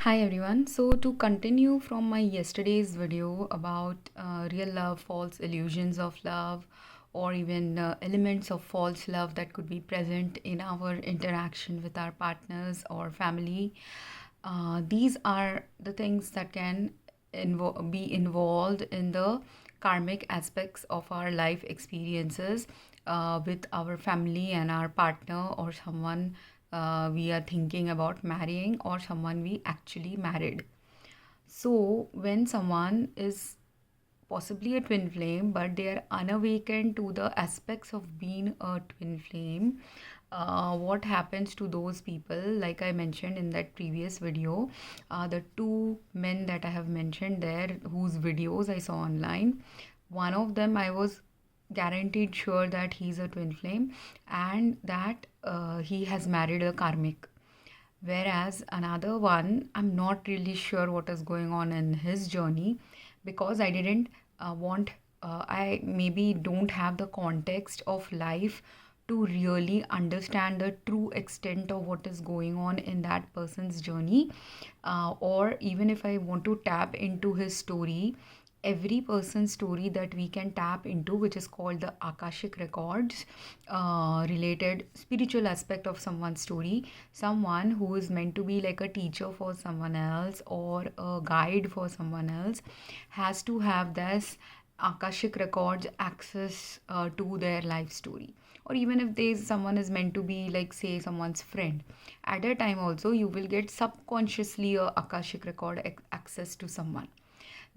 Hi everyone. So to continue from my yesterday's video about real love, false illusions of love, or even elements of false love that could be present in our interaction with our partners or family, these are the things that can be involved in the karmic aspects of our life experiences with our family and our partner or someone we are thinking about marrying or someone we actually married. So, when someone is possibly a twin flame, but they are unawakened to the aspects of being a twin flame, what happens to those people? Like I mentioned in that previous video, the two men that I have mentioned there, whose videos I saw online, one of them I was guaranteed sure that he's a twin flame and that he has married a karmic. Whereas another one, I'm not really sure what is going on in his journey because I didn't I maybe don't have the context of life to really understand the true extent of what is going on in that person's journey. Or even if I want to tap into his story, every person's story that we can tap into, which is called the Akashic records, related spiritual aspect of someone's story, someone who is meant to be like a teacher for someone else or a guide for someone else, has to have this Akashic records access to their life story. Or even if there's someone is meant to be like say someone's friend, at a time also you will get subconsciously a Akashic record access to someone.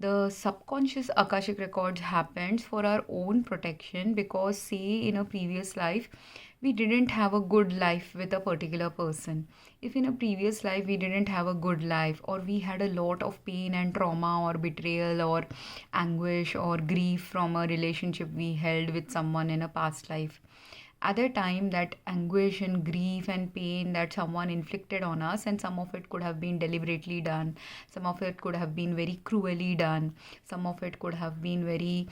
The subconscious Akashic records happens for our own protection because say in a previous life we didn't have a good life with a particular person. If in a previous life we didn't have a good life or we had a lot of pain and trauma or betrayal or anguish or grief from a relationship we held with someone in a past life, other time that anguish and grief and pain that someone inflicted on us, and some of it could have been deliberately done, some of it could have been very cruelly done, some of it could have been very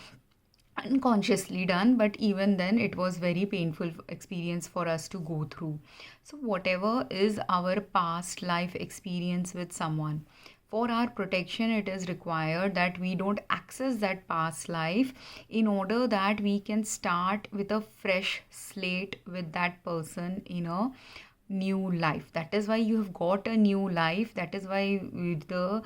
unconsciously done, but even then it was very painful experience for us to go through. So whatever is our past life experience with someone, for our protection it is required that we don't access that past life, in order that we can start with a fresh slate with that person in a new life. That is why you have got a new life. That is why the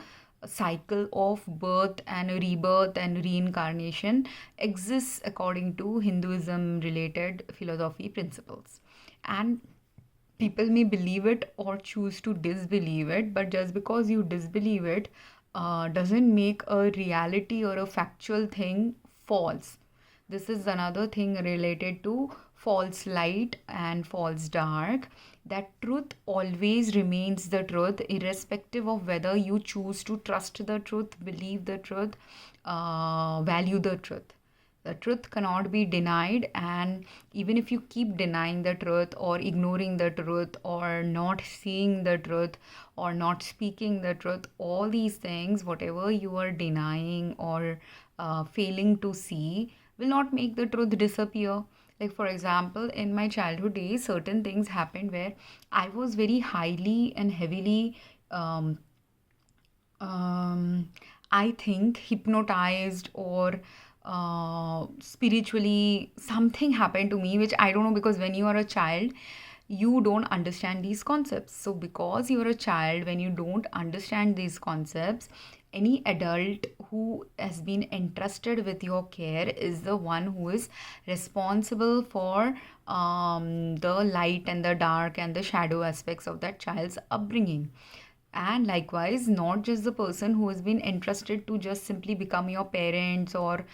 cycle of birth and rebirth and reincarnation exists according to Hinduism related philosophy principles. And people may believe it or choose to disbelieve it, but just because you disbelieve it doesn't make a reality or a factual thing false. This is another thing related to false light and false dark, that truth always remains the truth irrespective of whether you choose to trust the truth, believe the truth, value the truth. The truth cannot be denied, and even if you keep denying the truth or ignoring the truth or not seeing the truth or not speaking the truth, all these things, whatever you are denying or failing to see, will not make the truth disappear. Like, for example, in my childhood days, certain things happened where I was very highly and heavily um, um, I think hypnotized or spiritually something happened to me, which I don't know, because when you are a child you don't understand these concepts. So because you're a child, when you don't understand these concepts, any adult who has been entrusted with your care is the one who is responsible for the light and the dark and the shadow aspects of that child's upbringing. And likewise, not just the person who has been entrusted to just simply become your parents or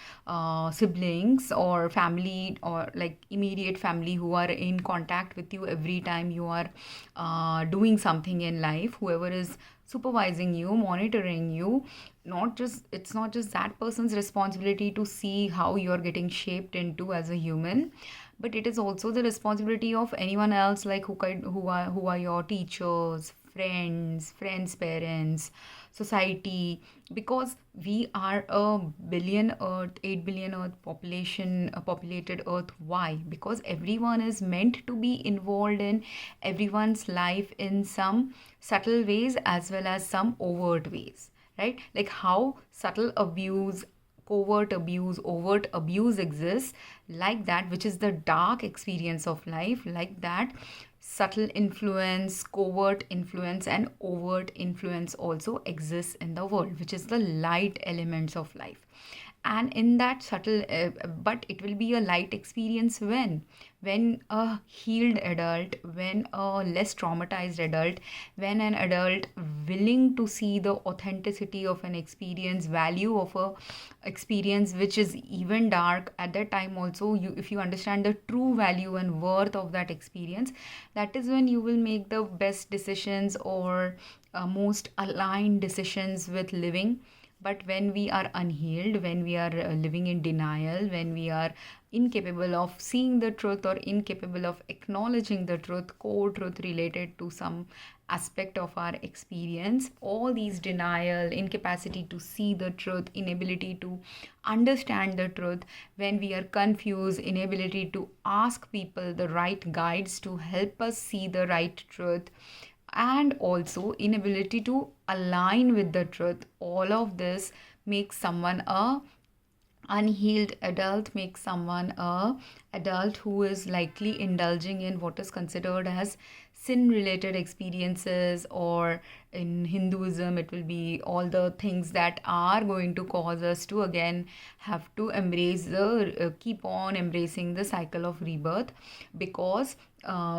siblings or family or like immediate family who are in contact with you every time you are doing something in life, whoever is supervising you, monitoring you. Not just It's not just that person's responsibility to see how you're getting shaped into as a human, but it is also the responsibility of anyone else, like who are your teachers, friends' parents, society, because we are a billion Earth, 8 billion Earth population, populated Earth. Why? Because everyone is meant to be involved in everyone's life in some subtle ways as well as some overt ways, right? Like how subtle abuse, covert abuse, overt abuse exists, like that, which is the dark experience of life, like that, subtle influence, covert influence, and overt influence also exists in the world, which is the light elements of life. And in that subtle, but it will be a light experience when a healed adult, when a less traumatized adult, when an adult willing to see the authenticity of an experience, value of a experience which is even dark at that time also, you, if you understand the true value and worth of that experience, that is when you will make the best decisions, or most aligned decisions with living. But when we are unhealed, when we are living in denial, when we are incapable of seeing the truth or incapable of acknowledging the truth, core truth related to some aspect of our experience, all these denial, incapacity to see the truth, inability to understand the truth, when we are confused, inability to ask people the right guides to help us see the right truth, and also inability to align with the truth, all of this makes someone a unhealed adult, makes someone a adult who is likely indulging in what is considered as sin related experiences, or in Hinduism it will be all the things that are going to cause us to again have to embrace the keep on embracing the cycle of rebirth, because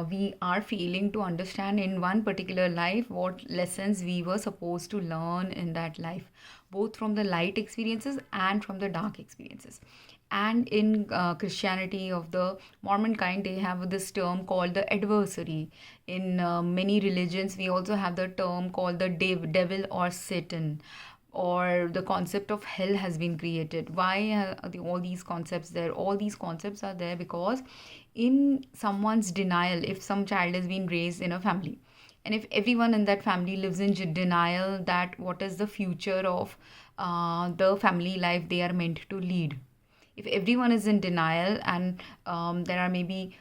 we are failing to understand in one particular life what lessons we were supposed to learn in that life, both from the light experiences and from the dark experiences. And in Christianity of the Mormon kind, they have this term called the adversary. In many religions, we also have the term called the devil or Satan, or the concept of hell has been created. Why are all these concepts there? All these concepts are there because in someone's denial, if some child has been raised in a family, and if everyone in that family lives in denial that what is the future of the family life they are meant to lead, if everyone is in denial, and there are maybe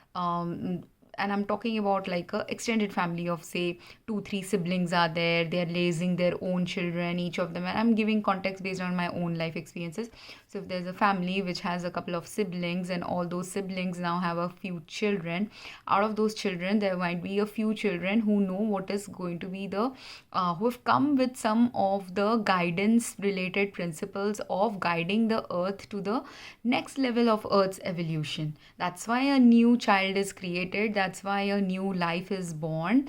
and I'm talking about like a extended family of say 2 3 siblings are there, they're raising their own children, each of them, and I'm giving context based on my own life experiences. So if there's a family which has a couple of siblings, and all those siblings now have a few children, out of those children there might be a few children who know what is going to be the who have come with some of the guidance related principles of guiding the earth to the next level of earth's evolution. That's why a new child is created, that's why a new life is born,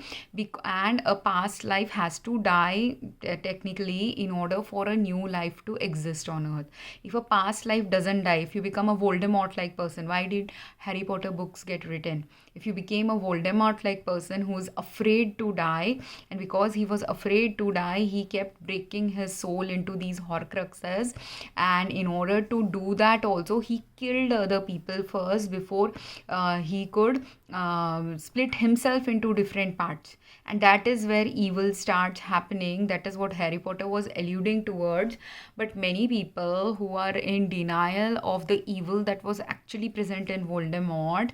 and a past life has to die technically in order for a new life to exist on earth. If a past life doesn't die, if you become a Voldemort like person, why did Harry Potter books get written? If you became a Voldemort like person who's afraid to die, and because he was afraid to die, he kept breaking his soul into these horcruxes, and in order to do that also he killed other people first before he could split himself into different parts. And that is where evil starts happening. That is what Harry Potter was alluding towards. But many people who are in denial of the evil that was actually present in Voldemort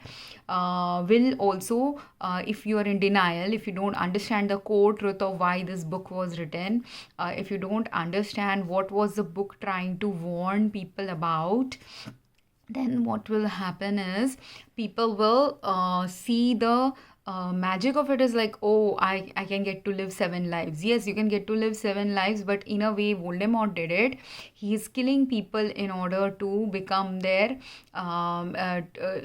will also, if you are in denial, if you don't understand the core truth of why this book was written, if you don't understand what was the book trying to warn people about, then what will happen is people will see the magic of it is like, oh, I can get to live 7 lives. Yes, you can get to live 7 lives, but in a way Voldemort did it. He is killing people in order to become their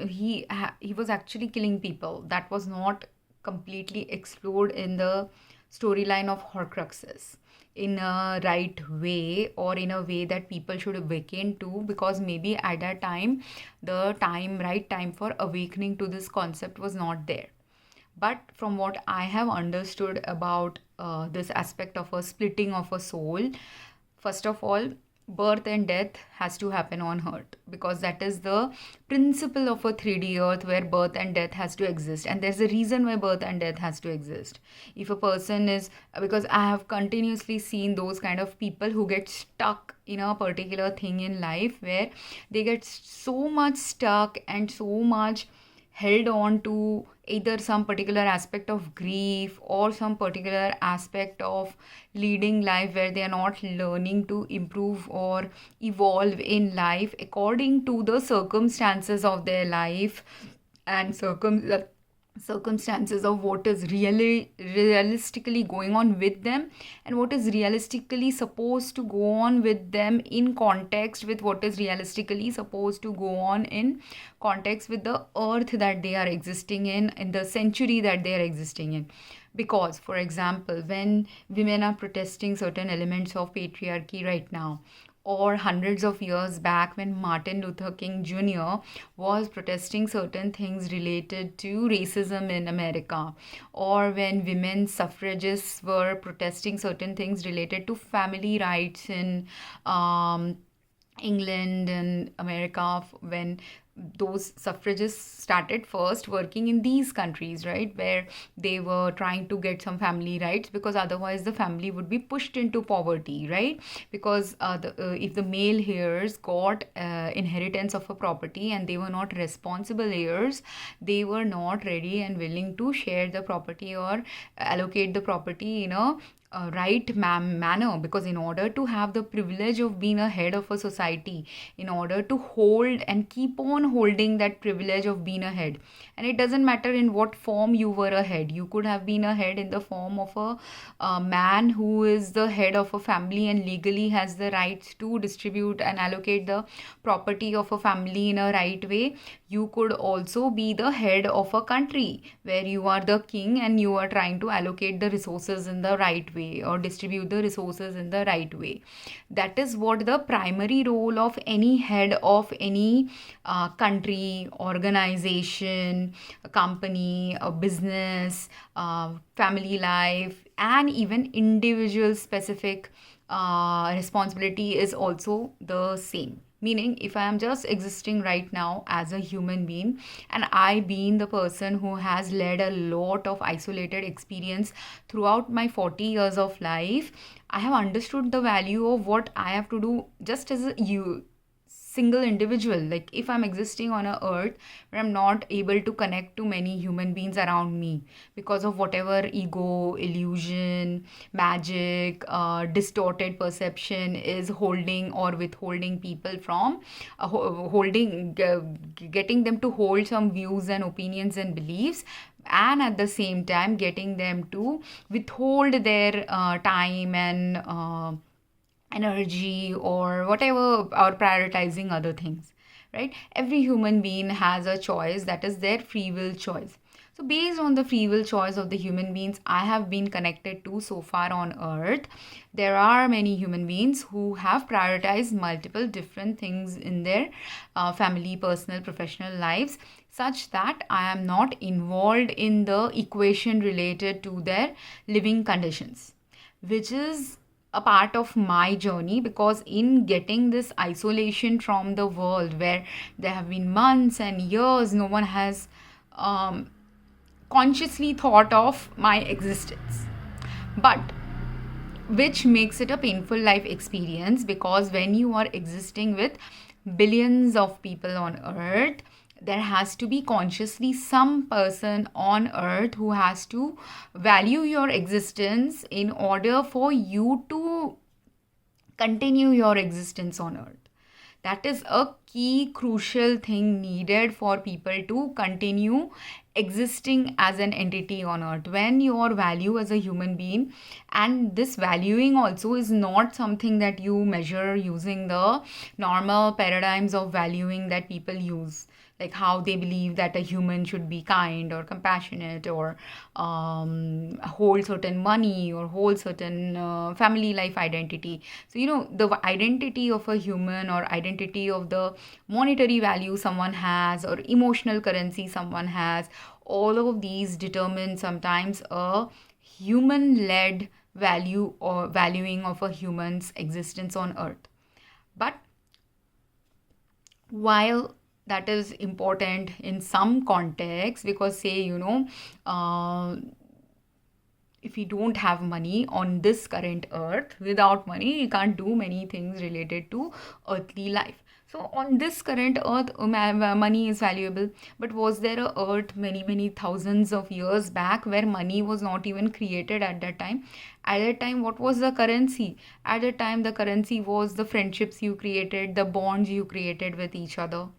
he was actually killing people. That was not completely explored in the storyline of Horcruxes in a right way, or in a way that people should awaken to, because maybe at that time the right time for awakening to this concept was not there. But from what I have understood about this aspect of a splitting of a soul, first of all, birth and death has to happen on earth, because that is the principle of a 3D earth where birth and death has to exist, and there's a reason why birth and death has to exist. If a person is, because I have continuously seen those kind of people who get stuck in a particular thing in life, where they get so much stuck and so much held on to either some particular aspect of grief or some particular aspect of leading life, where they are not learning to improve or evolve in life according to the circumstances of their life and circumstances of what is really realistically going on with them, and what is realistically supposed to go on with them in context with what is realistically supposed to go on in context with the earth that they are existing in the century that they are existing in. Because, for example, when women are protesting certain elements of patriarchy right now, or hundreds of years back when Martin Luther King Jr. was protesting certain things related to racism in America, or when women suffragists were protesting certain things related to family rights in England and America, when those suffragists started first working in these countries, right, where they were trying to get some family rights, because otherwise the family would be pushed into poverty, right? Because if the male heirs got inheritance of a property and they were not responsible heirs, they were not ready and willing to share the property or allocate the property in a right manner, because in order to have the privilege of being a head of a society, in order to hold and keep on holding that privilege of being a head, and it doesn't matter in what form you were a head, you could have been a head in the form of a man who is the head of a family and legally has the rights to distribute and allocate the property of a family in a right way. You could also be the head of a country where you are the king and you are trying to allocate the resources in the right way or distribute the resources in the right way. That is what the primary role of any head of any country, organization, a company, a business, family life, and even individual specific responsibility is also the same. Meaning, if I am just existing right now as a human being, and I being the person who has led a lot of isolated experience throughout my 40 years of life, I have understood the value of what I have to do just as a single individual. Like, if I'm existing on a earth where I'm not able to connect to many human beings around me because of whatever ego, illusion, magic, distorted perception is holding or withholding people from getting them to hold some views and opinions and beliefs, and at the same time getting them to withhold their time and energy or whatever, or prioritizing other things, right? Every human being has a choice, that is their free will choice. So based on the free will choice of the human beings I have been connected to so far on earth, there are many human beings who have prioritized multiple different things in their family, personal, professional lives, such that I am not involved in the equation related to their living conditions, which is a part of my journey. Because in getting this isolation from the world, where there have been months and years no one has consciously thought of my existence, but which makes it a painful life experience, because when you are existing with billions of people on earth, there has to be consciously some person on earth who has to value your existence in order for you to continue your existence on earth. That is a key crucial thing needed for people to continue existing as an entity on earth. When your value as a human being, and this valuing also is not something that you measure using the normal paradigms of valuing that people use, like how they believe that a human should be kind or compassionate, or hold certain money, or hold certain family life identity. So, the identity of a human, or identity of the monetary value someone has, or emotional currency someone has, all of these determine sometimes a human led value or valuing of a human's existence on earth. But while that is important in some context, because say, if we don't have money on this current earth, without money you can't do many things related to earthly life. So on this current earth, money is valuable. But was there a earth many thousands of years back where money was not even created at that time? At that time, what was the currency? At that time, the currency was the friendships you created, the bonds you created with each other.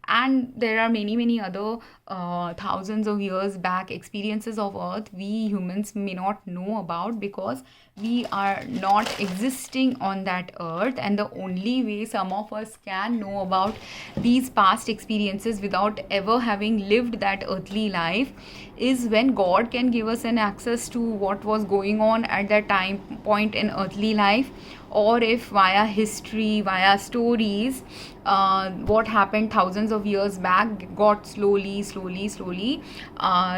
And there are many other thousands of years back experiences of earth we humans may not know about, because we are not existing on that earth. And the only way some of us can know about these past experiences without ever having lived that earthly life is when God can give us an access to what was going on at that time point in earthly life, or if via history, via stories, what happened thousands of years back got slowly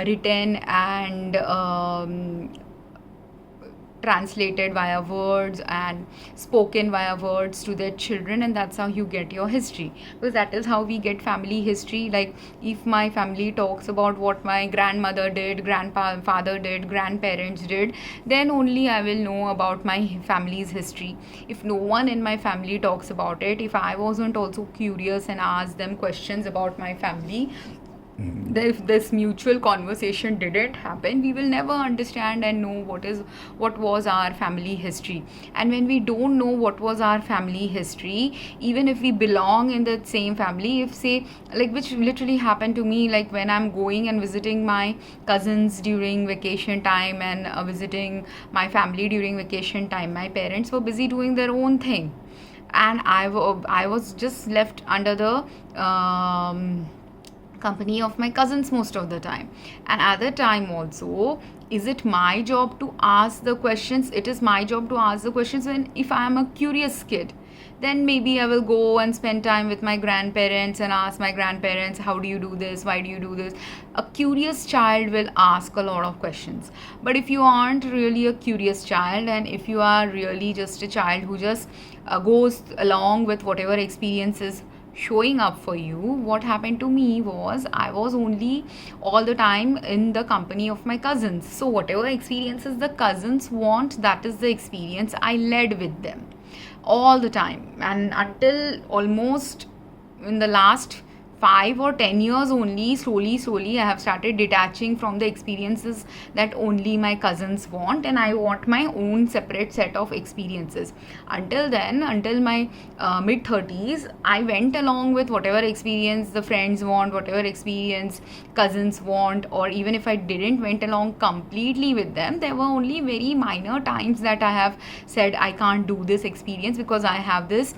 written and translated via words and spoken via words to their children. And that's how you get your history, because that is how we get family history. Like if my family talks about what my grandmother did, grandfather did, grandparents did, then only I will know about my family's history. If no one in my family talks about it, if I wasn't also curious and asked them questions about my family, if this mutual conversation didn't happen, we will never understand and know what was our family history. And when we don't know what was our family history, even if we belong in the same family, if say, like, which literally happened to me, like when I'm going and visiting my cousins during vacation time and visiting my family during vacation time, my parents were busy doing their own thing, and I was just left under the company of my cousins most of the time. And at the time also, is it my job to ask the questions? It is my job to ask the questions. When if I am a curious kid, then maybe I will go and spend time with my grandparents and ask my grandparents, how do you do this, why do you do this? A curious child will ask a lot of questions. But if you aren't really a curious child, and if you are really just a child who just goes along with whatever experiences showing up for you, what happened to me was I was only all the time in the company of my cousins. So whatever experiences the cousins want, that is the experience I led with them all the time. And until almost in the last 5 or 10 years only, slowly I have started detaching from the experiences that only my cousins want, and I want my own separate set of experiences. Until then, until my mid 30s, I went along with whatever experience the friends want, whatever experience cousins want, or even if I didn't went along completely with them, there were only very minor times that I have said I can't do this experience because I have this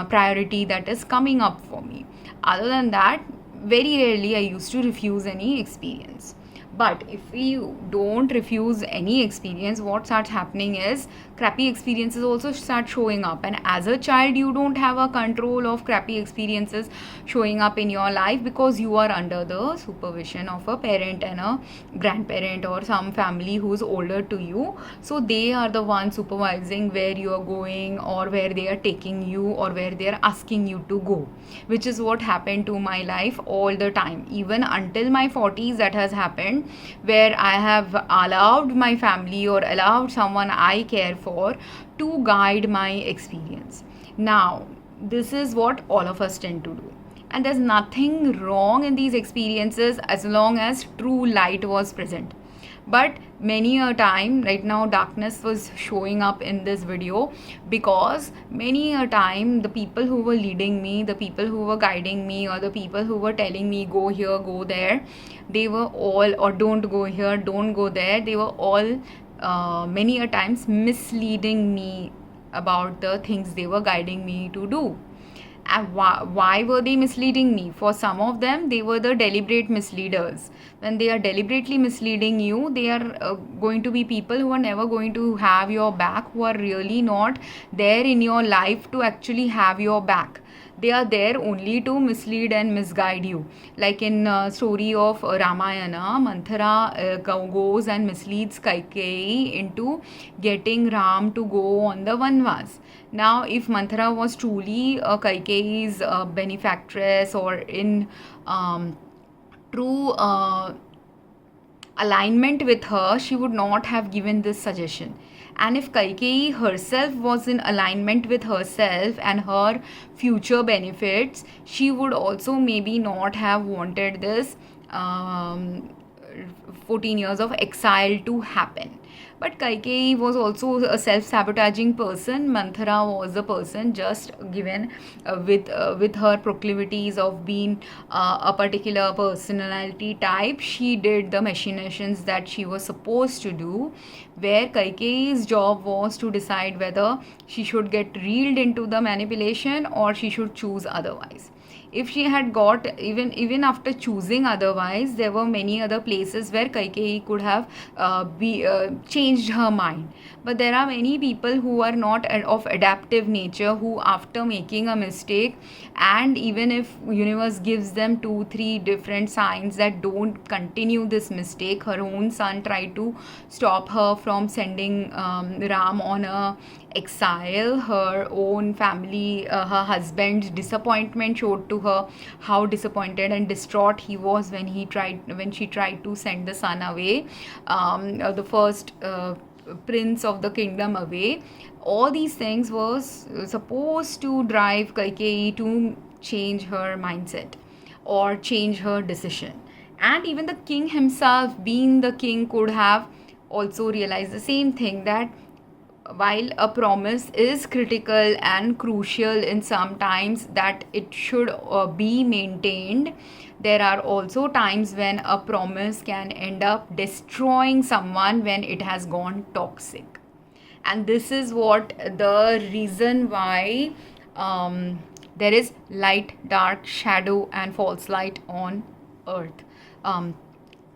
priority that is coming up for me. Other than that, very rarely I used to refuse any experience. But if we don't refuse any experience, what starts happening is crappy experiences also start showing up. And as a child, you don't have a control of crappy experiences showing up in your life, because you are under the supervision of a parent and a grandparent or some family who's older to you. So they are the ones supervising where you are going, or where they are taking you, or where they are asking you to go, which is what happened to my life all the time. Even until my 40s, that has happened, where I have allowed my family or allowed someone I care for to guide my experience. Now, this is what all of us tend to do. And there's nothing wrong in these experiences as long as true light was present. But many a time right now, darkness was showing up in this video, because many a time the people who were leading me, the people who were guiding me, or the people who were telling me go here, go there, they were all, or don't go here, don't go there, they were all many a times misleading me about the things they were guiding me to do. And why were they misleading me? For some of them, they were the deliberate misleaders. When they are deliberately misleading you, they are going to be people who are never going to have your back, who are really not there in your life to actually have your back. they are there only to mislead and misguide you. Like in story of Ramayana, Manthara goes and misleads Kaikeyi into getting Ram to go on the Vanvas. Now, if Manthara was truly Kaikeyi's benefactress or in true alignment with her, she would not have given this suggestion. And if Kaikeyi herself was in alignment with herself and her future benefits, she would also maybe not have wanted this 14 years of exile to happen. But Kaikeyi was also a self-sabotaging person. Manthara was a person just given with her proclivities of being a particular personality type. She did the machinations that she was supposed to do, where Kaikeyi's job was to decide whether she should get reeled into the manipulation or she should choose otherwise. If she had got even after choosing otherwise, there were many other places where Kaikeyi could have changed her mind. But there are many people who are not of adaptive nature, who after making a mistake, and even if universe gives them 2-3 different signs that don't continue this mistake, her own son tried to stop her from sending Ram on a exile. Her own family, her husband's disappointment showed to her how disappointed and distraught he was when she tried to send the son away, the first prince of the kingdom away. All these things was supposed to drive Kaikeyi to change her mindset or change her decision. And even the king himself, being the king, could have also realized the same thing, that while a promise is critical and crucial in some times that it should be maintained, there are also times when a promise can end up destroying someone when it has gone toxic. And this is what the reason why there is light, dark, shadow and false light on earth.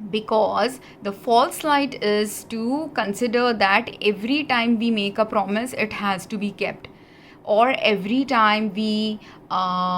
Because the false light is to consider that every time we make a promise, it has to be kept, or every time we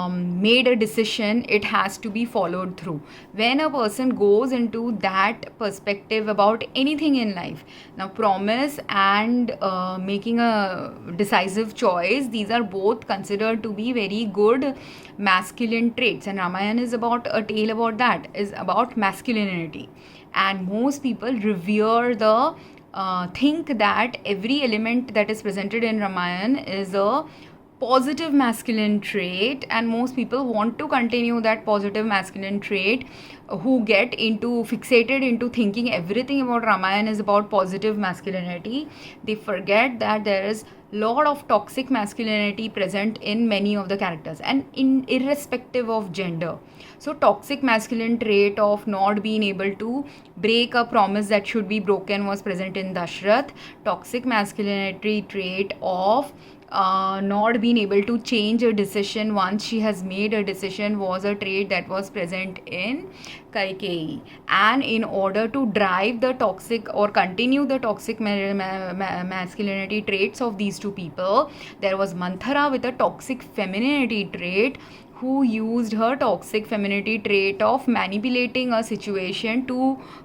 made a decision, it has to be followed through. When a person goes into that perspective about anything in life, now promise and making a decisive choice, these are both considered to be very good masculine traits, and Ramayana is about a tale about that, is about masculinity. And most people revere the think that every element that is presented in Ramayana is a positive masculine trait, and most people want to continue that positive masculine trait, who get fixated into thinking everything about Ramayana is about positive masculinity. They forget that there is lot of toxic masculinity present in many of the characters, and irrespective of gender. So toxic masculine trait of not being able to break a promise that should be broken was present in Dashrath. Toxic masculinity trait of not being able to change a decision once she has made a decision was a trait that was present in Kaikeyi. And in order to drive the toxic or continue the toxic masculinity traits of these two people, there was Manthara with a toxic femininity trait, who used her toxic femininity trait of manipulating a situation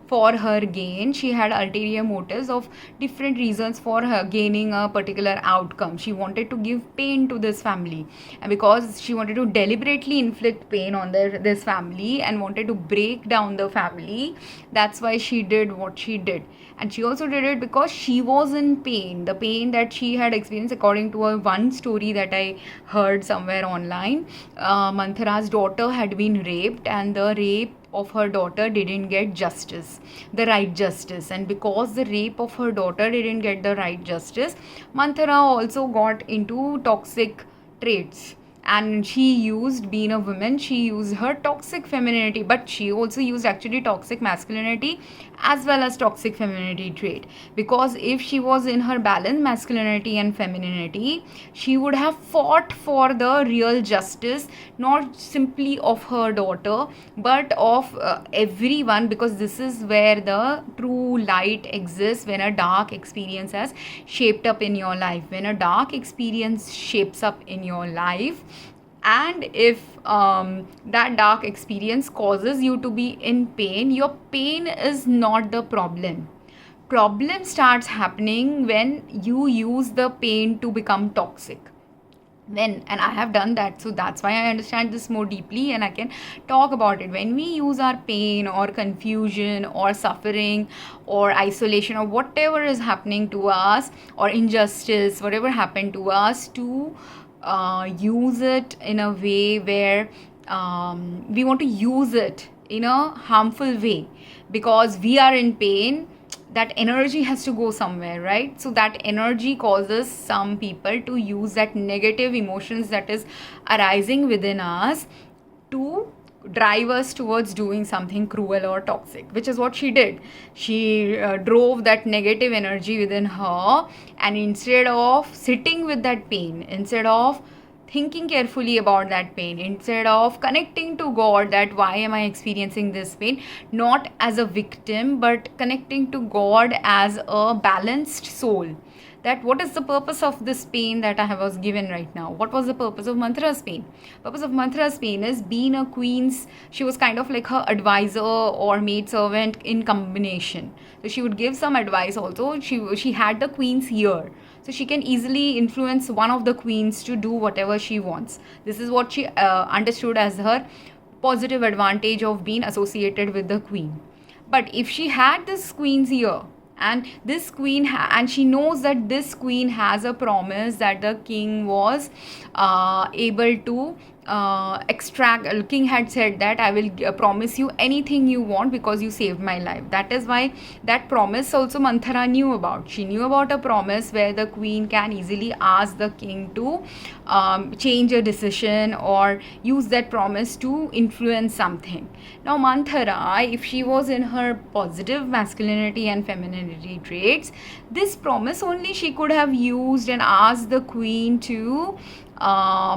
for her gain. She had ulterior motives of different reasons for her gaining a particular outcome. She wanted to give pain to this family, and because she wanted to deliberately inflict pain on this family and wanted to break down the family, that's why she did what she did. And she also did it because she was in pain, the pain that she had experienced. According to one story that I heard somewhere online, Manthara's daughter had been raped, and the rape of her daughter didn't get the right justice. And because the rape of her daughter didn't get the right justice, Manthara also got into toxic traits. And she used, being a woman, she used her toxic femininity, but she also used actually toxic masculinity as well as toxic femininity trait. Because if she was in her balanced masculinity and femininity, she would have fought for the real justice, not simply of her daughter, but of everyone, because this is where the true light exists. When a dark experience has shaped up in your life, when a dark experience shapes up in your life, And if that dark experience causes you to be in pain, your pain is not the problem starts happening when you use the pain to become toxic. And I have done that, so that's why I understand this more deeply and I can talk about it. When we use our pain or confusion or suffering or isolation or whatever is happening to us, or injustice, whatever happened to us, to use it in a way where we want to use it in a harmful way because we are in pain, that energy has to go somewhere, right? So that energy causes some people to use that negative emotions that is arising within us to drive us towards doing something cruel or toxic, which is what she did. She drove that negative energy within her, and instead of sitting with that pain, instead of thinking carefully about that pain, instead of connecting to God, that why am I experiencing this pain, not as a victim but connecting to God as a balanced soul, that what is the purpose of this pain that I was given right now. What was the purpose of Manthara's pain? Purpose of Manthara's pain is being a queen's, she was kind of like her advisor or maid servant in combination. So she would give some advice also. She had the queen's ear, so she can easily influence one of the queens to do whatever she wants. This is what she understood as her positive advantage of being associated with the queen. But if she had this queen's ear, and this queen and she knows that this queen has a promise that the king was able to extract, king had said that I will promise you anything you want because you saved my life. That is why that promise also Manthara knew about. She knew about a promise where the queen can easily ask the king to change a decision or use that promise to influence something. Now Manthara, if she was in her positive masculinity and femininity traits, this promise only she could have used and asked the queen to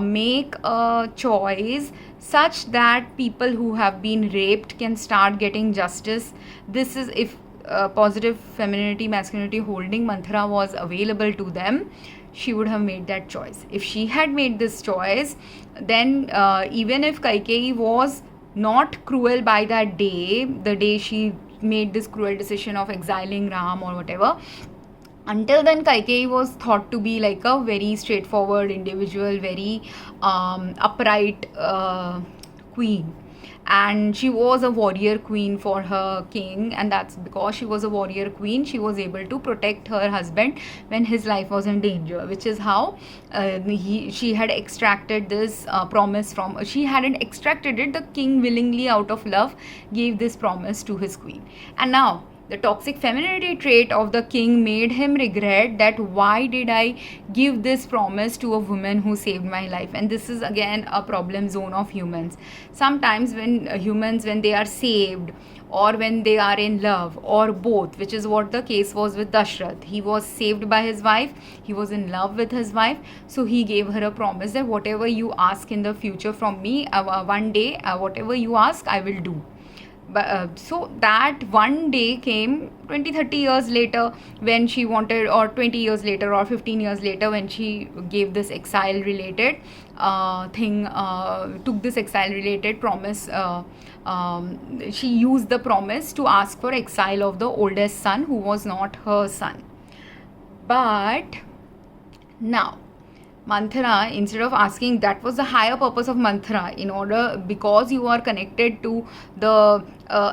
make a choice such that people who have been raped can start getting justice. This is if positive femininity masculinity holding Manthara was available to them, she would have made that choice. If she had made this choice, then even if Kaikeyi was not cruel by that day, the day she made this cruel decision of exiling Ram or whatever, until then Kaikeyi was thought to be like a very straightforward individual, very upright queen, and she was a warrior queen for her king, and that's because she was a warrior queen she was able to protect her husband when his life was in danger, which is how she had extracted this promise from, she hadn't extracted it, the king willingly out of love gave this promise to his queen. And now the toxic femininity trait of the king made him regret that why did I give this promise to a woman who saved my life. And this is again a problem zone of humans. Sometimes when humans, when they are saved or when they are in love or both, which is what the case was with Dashrath. He was saved by his wife, he was in love with his wife, so he gave her a promise that whatever you ask in the future from me, one day whatever you ask I will do. But, so that one day came 20-30 years later when she wanted, or 20 years later or 15 years later when she gave this exile related thing, took this exile related promise, she used the promise to ask for exile of the oldest son who was not her son. But now Manthara, instead of asking, that was the higher purpose of Manthara, in order, because you are connected to the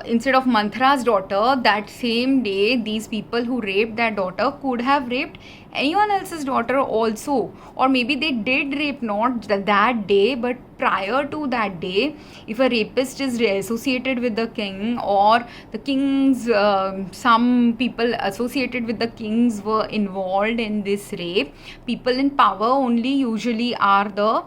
instead of Manthara's daughter, that same day these people who raped that daughter could have raped anyone else's daughter also, or maybe they did rape not that day but prior to that day. If a rapist is associated with the king, or the king's some people associated with the kings were involved in this rape, people in power only usually are the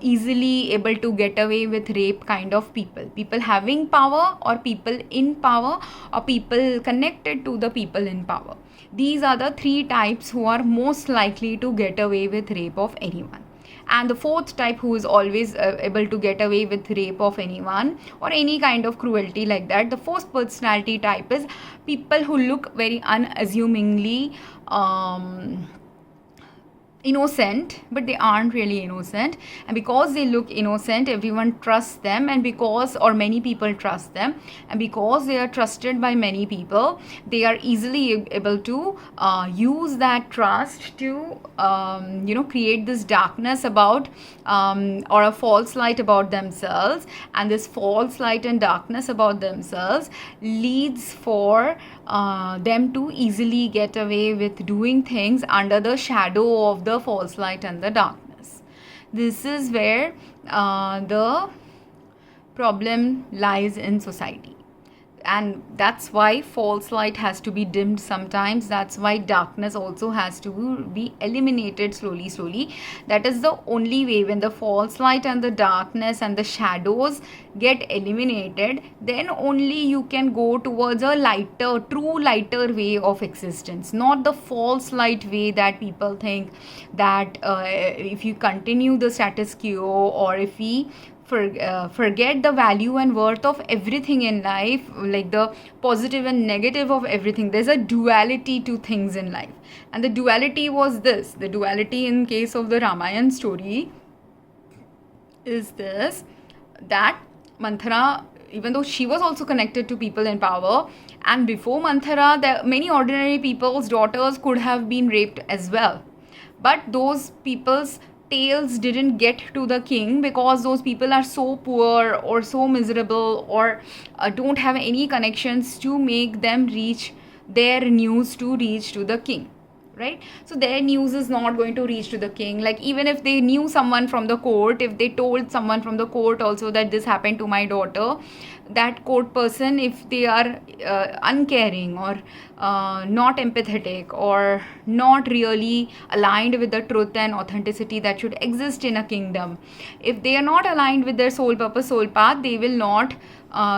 easily able to get away with rape kind of people having power, or people in power, or people connected to the people in power. These are the three types who are most likely to get away with rape of anyone. And the fourth type who is always able to get away with rape of anyone or any kind of cruelty like that, the fourth personality type is people who look very unassumingly innocent, but they aren't really innocent. And because they look innocent, everyone trusts them, and because, or many people trust them, and because they are trusted by many people, they are easily able to use that trust to create this darkness about or a false light about themselves. And this false light and darkness about themselves leads for them to easily get away with doing things under the shadow of the false light and the darkness. This is where the problem lies in society. And that's why false light has to be dimmed sometimes. That's why darkness also has to be eliminated slowly. That is the only way. When the false light and the darkness and the shadows get eliminated, then only you can go towards a lighter, true lighter way of existence, not the false light way that people think that if you continue the status quo, or if we forget the value and worth of everything in life, like the positive and negative of everything. There's a duality to things in life, and the duality was this. The duality in case of the Ramayana story is this, that Manthara, even though she was also connected to people in power, and before Manthara, many ordinary people's daughters could have been raped as well, but those people's tales didn't get to the king because those people are so poor or so miserable, or don't have any connections to make them reach their news to reach to the king, right? So their news is not going to reach to the king. Like, even if they knew someone from the court, if they told someone from the court also that this happened to my daughter, that court person, if they are uncaring or not empathetic or not really aligned with the truth and authenticity that should exist in a kingdom, if they are not aligned with their soul purpose, soul path, they will not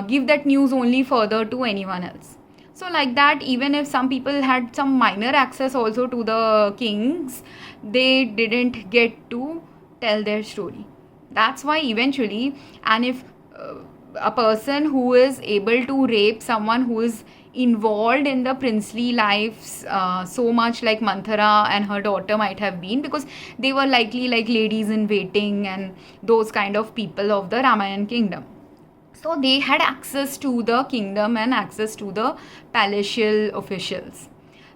give that news only further to anyone else. So like that, even if some people had some minor access also to the kings, they didn't get to tell their story. That's why eventually, and if a person who is able to rape someone who is involved in the princely lives so much, like Manthara and her daughter might have been, because they were likely like ladies in waiting and those kind of people of the Ramayana kingdom. So they had access to the kingdom and access to the palatial officials.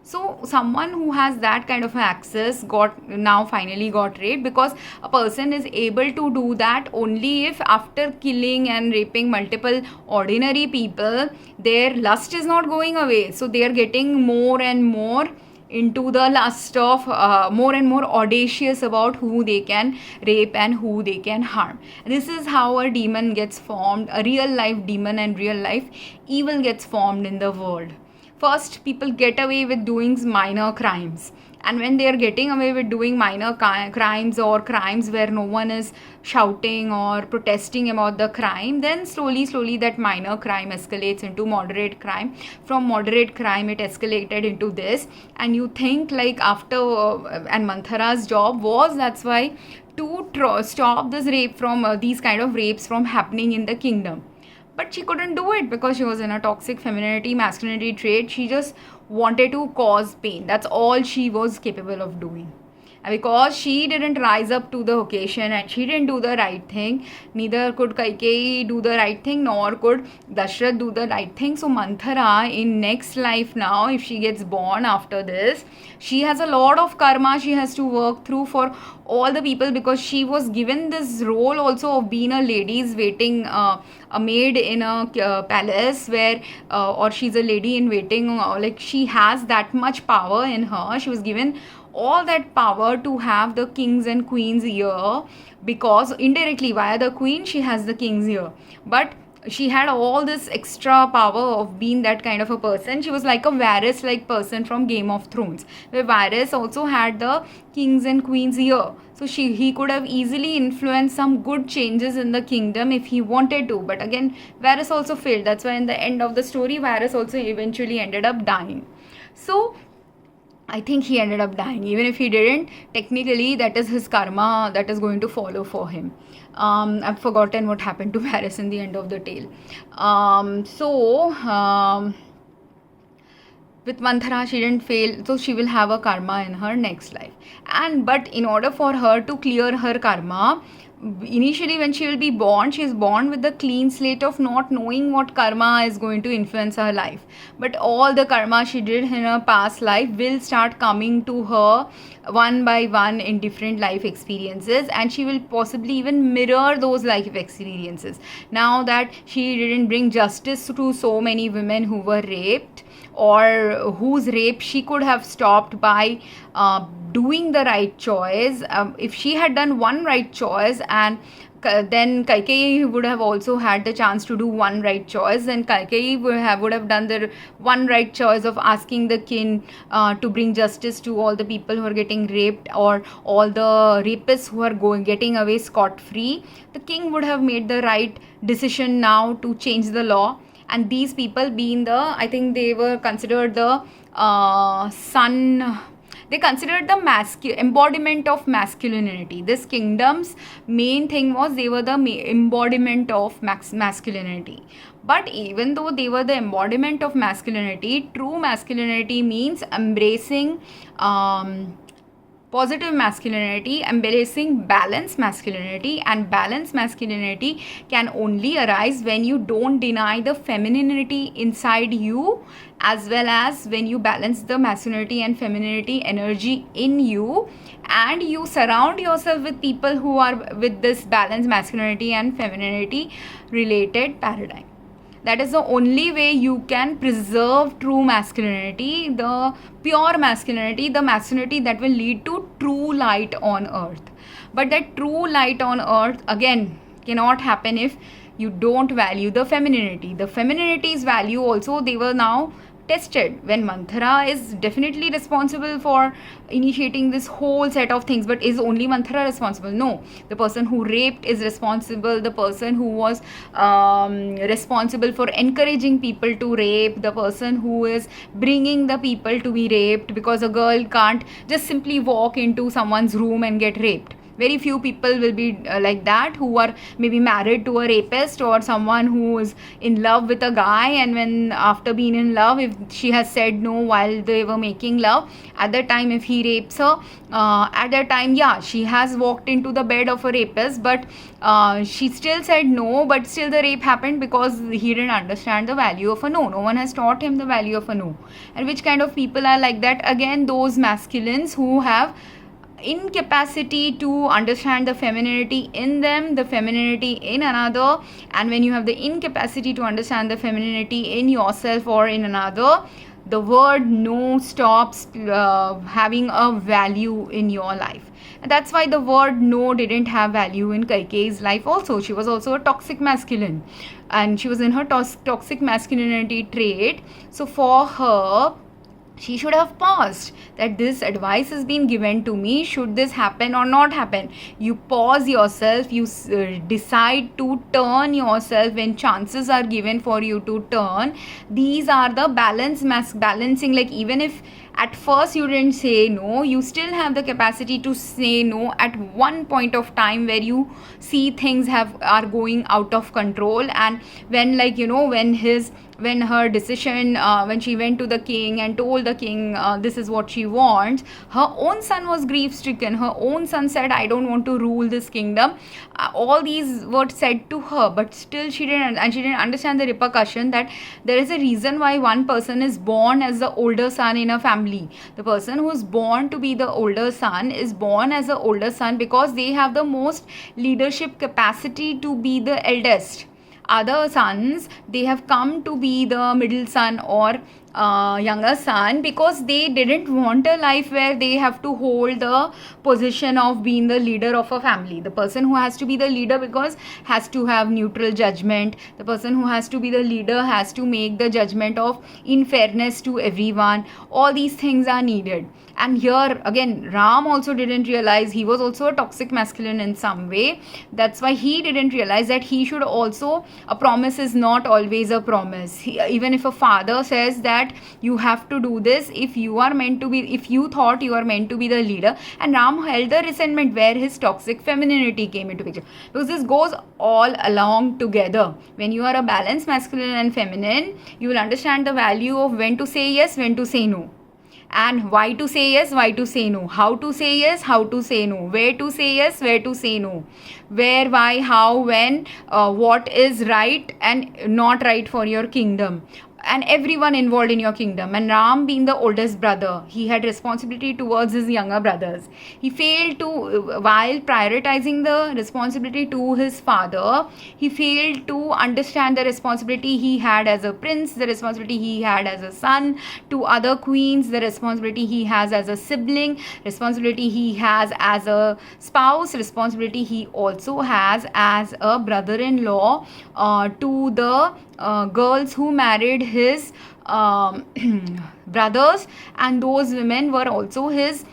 So someone who has that kind of access finally got raped, because a person is able to do that only if, after killing and raping multiple ordinary people, their lust is not going away. So they are getting more and more into the lust of more and more audacious about who they can rape and who they can harm. This is how a demon gets formed, a real life demon and real life evil gets formed in the world. First, people get away with doing minor crimes, and when they are getting away with doing minor crimes or crimes where no one is shouting or protesting about the crime, then slowly that minor crime escalates into moderate crime. From moderate crime it escalated into this, and you think like after and Manthara's job was, that's why, to stop this rape from these kind of rapes from happening in the kingdom. But she couldn't do it because she was in a toxic femininity, masculinity trait. She just wanted to cause pain. That's all she was capable of doing. And because she didn't rise up to the occasion and she didn't do the right thing, neither could Kaikeyi do the right thing, nor could Dashrath do the right thing. So Manthara, in next life now, if she gets born after this, she has a lot of karma she has to work through for all the people, because she was given this role also of being a lady's waiting, a maid in a palace where or she's a lady in waiting, like she has that much power in her. She was given all that power to have the kings and queens ear, because indirectly via the queen she has the king's ear, but she had all this extra power of being that kind of a person. She was like a Varys like person from Game of Thrones, where Varys also had the kings and queens ear. So he could have easily influenced some good changes in the kingdom if he wanted to. But again, Varys also failed. That's why in the end of the story, Varys also eventually ended up dying. So I think he ended up dying. Even if he didn't, technically that is his karma that is going to follow for him. I've forgotten what happened to Varys in the end of the tale. with Manthara she didn't fail, so she will have a karma in her next life. And but in order for her to clear her karma, initially when she will be born, she is born with the clean slate of not knowing what karma is going to influence her life, but all the karma she did in her past life will start coming to her one by one in different life experiences, and she will possibly even mirror those life experiences. Now that she didn't bring justice to so many women who were raped, or whose rape she could have stopped by doing the right choice. If she had done one right choice, and then Kaikeyi would have also had the chance to do one right choice, then Kaikeyi would have done the one right choice of asking the king to bring justice to all the people who are getting raped, or all the rapists who are getting away scot-free. The king would have made the right decision now to change the law. And these people being I think they were considered the they considered the embodiment of masculinity. This kingdom's main thing was they were the embodiment of masculinity. But even though they were the embodiment of masculinity, true masculinity means embracing positive masculinity, embracing balanced masculinity, and balanced masculinity can only arise when you don't deny the femininity inside you, as well as when you balance the masculinity and femininity energy in you, and you surround yourself with people who are with this balanced masculinity and femininity related paradigm. That is the only way you can preserve true masculinity, the pure masculinity, the masculinity that will lead to true light on earth. But that true light on earth again cannot happen if you don't value the femininity. The femininity's value also, they were now tested when Manthara is definitely responsible for initiating this whole set of things. But is only Manthara responsible? No. The person who raped is responsible. The person who was responsible for encouraging people to rape, the person who is bringing the people to be raped, because a girl can't just simply walk into someone's room and get raped. Very few people will be like that, who are maybe married to a rapist, or someone who is in love with a guy, and when after being in love, if she has said no while they were making love, at that time if he rapes her, at that time, yeah, she has walked into the bed of a rapist, but she still said no, but still the rape happened because he didn't understand the value of a no. No one has taught him the value of a no. And which kind of people are like that? Again, those masculines who have incapacity to understand the femininity in them, the femininity in another. And when you have the incapacity to understand the femininity in yourself or in another, the word no stops having a value in your life. And that's why the word no didn't have value in Kaikeyi's life also. She was also a toxic masculine, and she was in her toxic masculinity trait. So for her, she should have paused that this advice has been given to me. Should this happen or not happen? You pause yourself. You decide to turn yourself when chances are given for you to turn. These are the balancing. Like, even if at first you didn't say no, you still have the capacity to say no at one point of time where you see things are going out of control. And when, like, when her decision, when she went to the king and told the king this is what she wants, her own son was grief stricken. Her own son said, I don't want to rule this kingdom. All these were said to her, but still she didn't understand the repercussion, that there is a reason why one person is born as the older son in a family. The person who is born to be the older son is born as the older son because they have the most leadership capacity to be the eldest. Other sons, they have come to be the middle son or younger son because they didn't want a life where they have to hold the position of being the leader of a family. The person who has to be the leader because has to have neutral judgment. The person who has to be the leader has to make the judgment of in fairness to everyone. All these things are needed. And here again, Ram also didn't realize, he was also a toxic masculine in some way. That's why he didn't realize that he should also, a promise is not always a promise. Even if a father says that that you have to do this if you are meant to be, if you thought you are meant to be the leader. And Ram held the resentment where his toxic femininity came into picture, because this goes all along together. When you are a balanced masculine and feminine, you will understand the value of when to say yes, when to say no, and why to say yes, why to say no, how to say yes, how to say no, where to say yes, where to say no, where, why, how, when, what is right and not right for your kingdom and everyone involved in your kingdom. And Ram, being the oldest brother, he had responsibility towards his younger brothers. He failed to, while prioritizing the responsibility to his father, he failed to understand the responsibility he had as a prince, the responsibility he had as a son to other queens, the responsibility he has as a sibling, responsibility he has as a spouse, responsibility he also has as a brother-in-law to the girls who married his brothers, and those women were also his,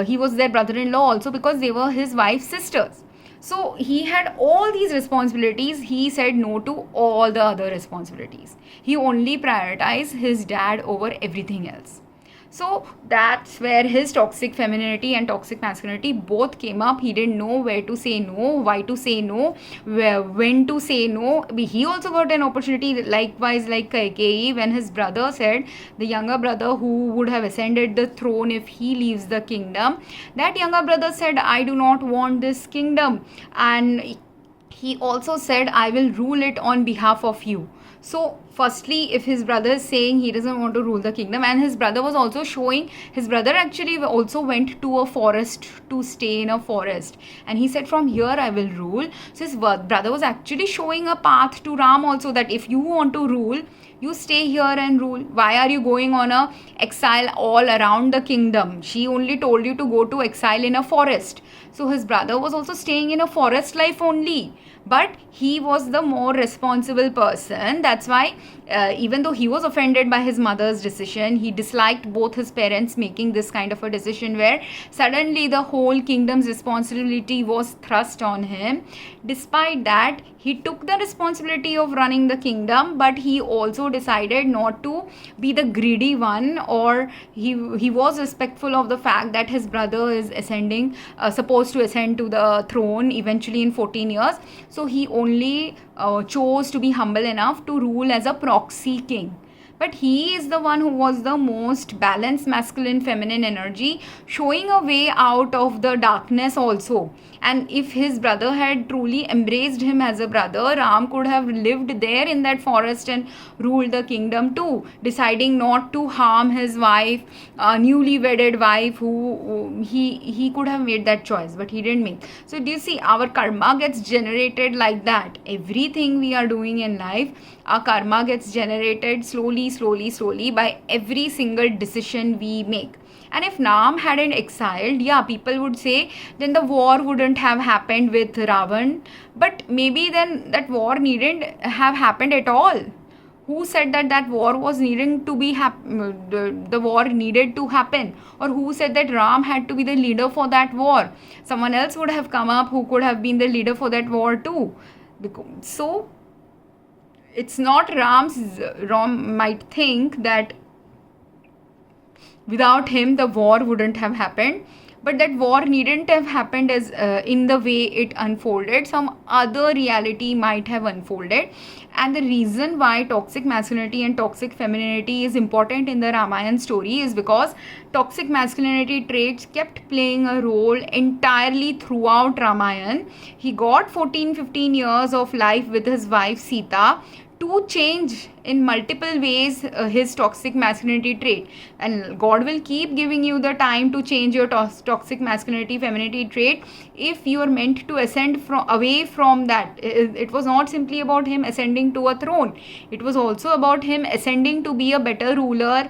he was their brother-in-law also because they were his wife's sisters. So he had all these responsibilities. He said no to all the other responsibilities. He only prioritized his dad over everything else. So that's where his toxic femininity and toxic masculinity both came up. He didn't know where to say no, why to say no, when to say no. He also got an opportunity, likewise like Kaikeyi, when his brother said, the younger brother who would have ascended the throne if he leaves the kingdom, that younger brother said, I do not want this kingdom. And he also said, I will rule it on behalf of you. So firstly, if his brother is saying he doesn't want to rule the kingdom, and his brother was also showing, his brother actually also went to a forest to stay in a forest, and he said, from here I will rule. So his brother was actually showing a path to Ram also, that if you want to rule, you stay here and rule. Why are you going on a exile all around the kingdom? She only told you to go to exile in a forest. So his brother was also staying in a forest life only, but he was the more responsible person. That's why even though he was offended by his mother's decision, he disliked both his parents making this kind of a decision where suddenly the whole kingdom's responsibility was thrust on him. Despite that, he took the responsibility of running the kingdom, but he also decided not to be the greedy one, or he was respectful of the fact that his brother is ascending, supposed to ascend to the throne eventually in 14 years. So he only chose to be humble enough to rule as a proxy king. But he is the one who was the most balanced masculine feminine energy, showing a way out of the darkness also. And if his brother had truly embraced him as a brother, Ram could have lived there in that forest and ruled the kingdom too, deciding not to harm his wife, newly wedded wife, who he could have made that choice, but he didn't make. So do you see, our karma gets generated like that. Everything we are doing in life, our karma gets generated slowly by every single decision we make. And if Ram hadn't exiled, yeah, people would say then the war wouldn't have happened with Ravan. But maybe then that war needn't have happened at all. Who said that war was needing to be the war needed to happen? Or who said that Ram had to be the leader for that war? Someone else would have come up who could have been the leader for that war too. So it's not Ram might think that without him the war wouldn't have happened, but that war needn't have happened as in the way it unfolded. Some other reality might have unfolded. And the reason why toxic masculinity and toxic femininity is important in the Ramayana story is because toxic masculinity traits kept playing a role entirely throughout Ramayana. He got 14-15 years of life with his wife Sita to change in multiple ways his toxic masculinity trait, and God will keep giving you the time to change your toxic masculinity femininity trait if you are meant to ascend away from that. It was not simply about him ascending to a throne, it was also about him ascending to be a better ruler,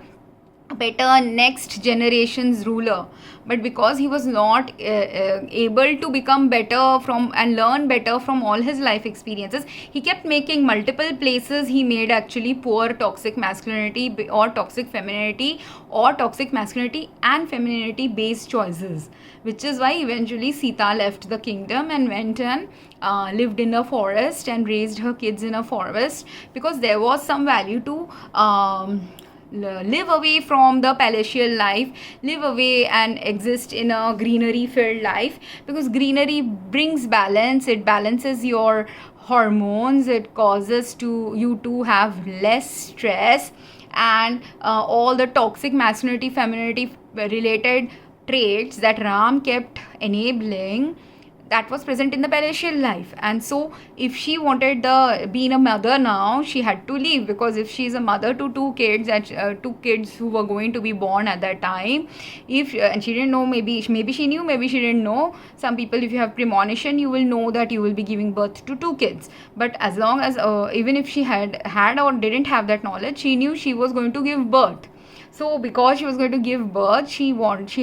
a better next generation's ruler. But because he was not able to become better from and learn better from all his life experiences, he kept making multiple places he made actually poor toxic masculinity or toxic femininity or toxic masculinity and femininity based choices, which is why eventually Sita left the kingdom and went and lived in a forest and raised her kids in a forest, because there was some value to live away from the palatial life, live away and exist in a greenery filled life, because greenery brings balance. It balances your hormones, it causes to you to have less stress, and all the toxic masculinity femininity related traits that Ram kept enabling, that was present in the palatial life. And so if she wanted the being a mother now, she had to leave, because if she is a mother to two kids, two kids who were going to be born at that time, if and she didn't know, maybe she knew, maybe she didn't know. Some people, if you have premonition, you will know that you will be giving birth to two kids. But as long as even if she had or didn't have that knowledge, she knew she was going to give birth. So because she was going to give birth, she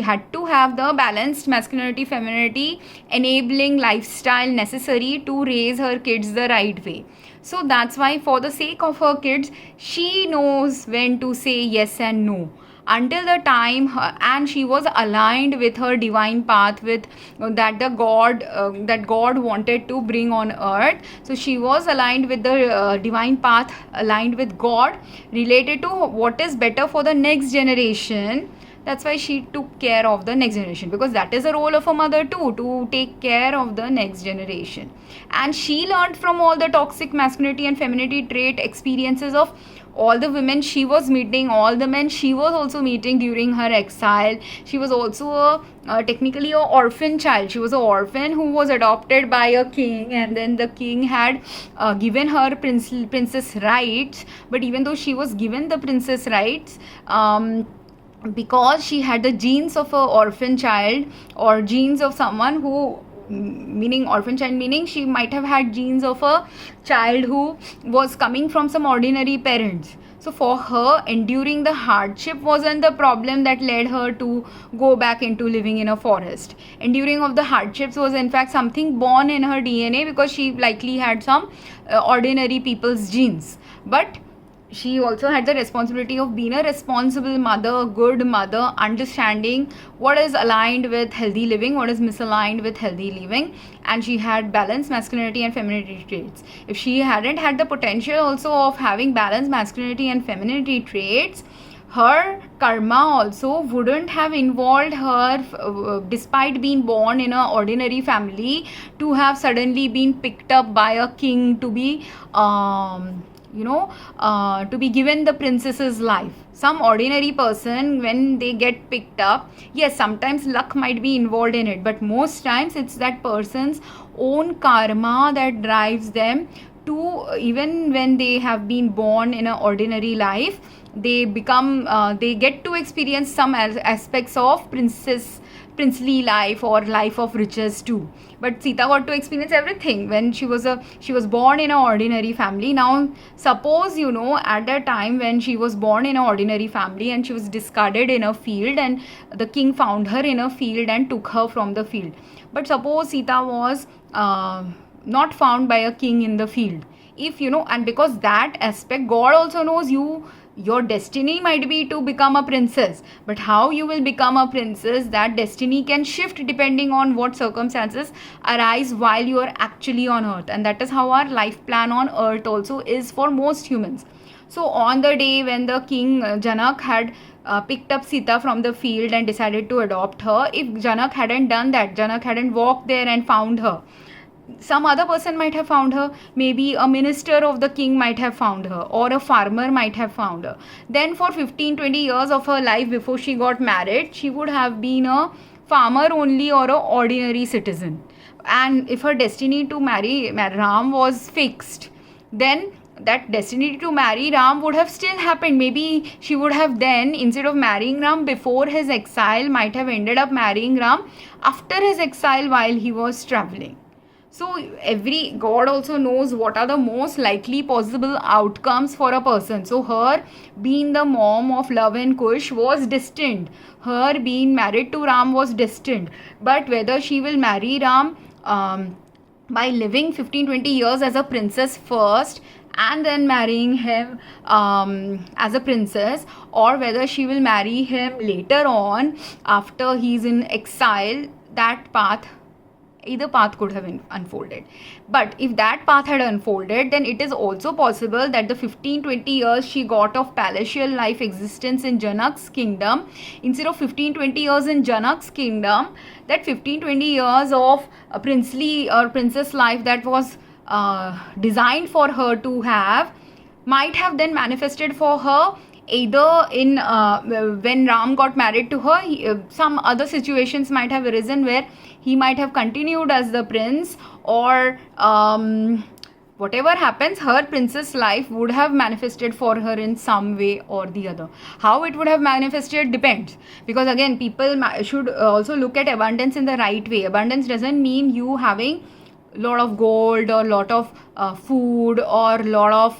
had to have the balanced masculinity femininity enabling lifestyle necessary to raise her kids the right way. So that's why, for the sake of her kids, she knows when to say yes and no, until the time and she was aligned with her divine path, with that God wanted to bring on earth. So she was aligned with the divine path, aligned with God, related to what is better for the next generation. That's why she took care of the next generation, because that is the role of a mother too, to take care of the next generation. And she learned from all the toxic masculinity and femininity trait experiences of all the women she was meeting, all the men she was also meeting during her exile. She was also technically an orphan child. She was an orphan who was adopted by a king, and then the king had given her princess rights. But even though she was given the princess rights, because she had the genes of an orphan child, or genes of someone who, meaning orphan child, meaning she might have had genes of a child who was coming from some ordinary parents. So for her, enduring the hardship wasn't the problem that led her to go back into living in a forest. Enduring of the hardships was in fact something born in her DNA, because she likely had some ordinary people's genes. But she also had the responsibility of being a responsible mother, a good mother, understanding what is aligned with healthy living, what is misaligned with healthy living. And she had balanced masculinity and femininity traits. If she hadn't had the potential also of having balanced masculinity and femininity traits, her karma also wouldn't have involved her, despite being born in an ordinary family, to have suddenly been picked up by a king to be to be given the princess's life. Some ordinary person, when they get picked up, yes, sometimes luck might be involved in it, but most times it's that person's own karma that drives them to, even when they have been born in an ordinary life, they become they get to experience some aspects of princely life or life of riches too. But Sita got to experience everything when she was born in an ordinary family. Now suppose, at that time when she was born in an ordinary family and she was discarded in a field, and the king found her in a field and took her from the field. But suppose Sita was not found by a king in the field, if and because that aspect, God also knows your destiny might be to become a princess, but how you will become a princess, that destiny can shift depending on what circumstances arise while you are actually on earth. And that is how our life plan on earth also is for most humans. So on the day when the king Janak had picked up Sita from the field and decided to adopt her, if Janak hadn't done that, Janak hadn't walked there and found her, some other person might have found her. Maybe a minister of the king might have found her, or a farmer might have found her. Then for 15-20 years of her life before she got married, she would have been a farmer only, or a ordinary citizen. And if her destiny to marry Ram was fixed, then that destiny to marry Ram would have still happened. Maybe she would have then, instead of marrying Ram before his exile, might have ended up marrying Ram after his exile while he was traveling. So God also knows what are the most likely possible outcomes for a person. So her being the mom of Love and Kush was destined. Her being married to Ram was destined. But whether she will marry Ram by living 15-20 years as a princess first and then marrying him as a princess, or whether she will marry him later on after he's in exile, that path either path could have unfolded. But if that path had unfolded, then it is also possible that the 15-20 years she got of palatial life existence in Janak's kingdom, instead of 15-20 years in Janak's kingdom, that 15-20 years of princely or princess life that was designed for her to have might have then manifested for her either in when Ram got married to her, some other situations might have arisen where he might have continued as the prince, or whatever happens, her princess life would have manifested for her in some way or the other. How it would have manifested depends, because again, people should also look at abundance in the right way. Abundance doesn't mean you having lot of gold or lot of food or lot of